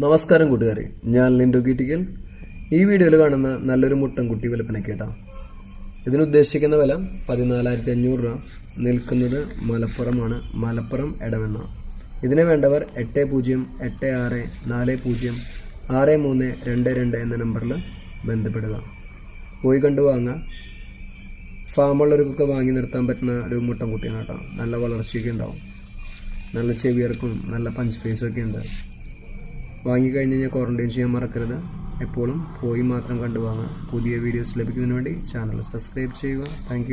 നമസ്കാരം കൂട്ടുകാരെ, ഞാൻ ലിൻഡോ കീറ്റിക്കൽ. ഈ വീഡിയോയിൽ കാണുന്ന നല്ലൊരു മുട്ടൻകുട്ടി വിൽപ്പനയ്ക്കേട്ടാ. ഇതിനുദ്ദേശിക്കുന്ന വില 14,500 രൂപ. നിൽക്കുന്നത് മലപ്പുറമാണ്, മലപ്പുറം എടവണ്ണ. ഇതിനെ വേണ്ടവർ 8086406322 എന്ന നമ്പറിൽ ബന്ധപ്പെടുക. പോയി കണ്ടു വാങ്ങാം. ഫാമുള്ളവർക്കൊക്കെ വാങ്ങി നിർത്താൻ പറ്റുന്ന ഒരു മുട്ടൻകുട്ടിയാണ് കേട്ടോ. നല്ല വളർച്ചയൊക്കെ ഉണ്ടാവും, നല്ല ചെവിയർക്കും നല്ല പഞ്ച് ഫേസൊക്കെ ഉണ്ട്. വാങ്ങിക്കഴിഞ്ഞ് കഴിഞ്ഞാൽ ക്വാറന്റൈൻ ചെയ്യാൻ മറക്കരുത്. എപ്പോഴും പോയി മാത്രം കണ്ടു വാങ്ങുക. പുതിയ വീഡിയോസ് ലഭിക്കുന്നതിന് വേണ്ടി ചാനൽ സബ്സ്ക്രൈബ് ചെയ്യുക. താങ്ക്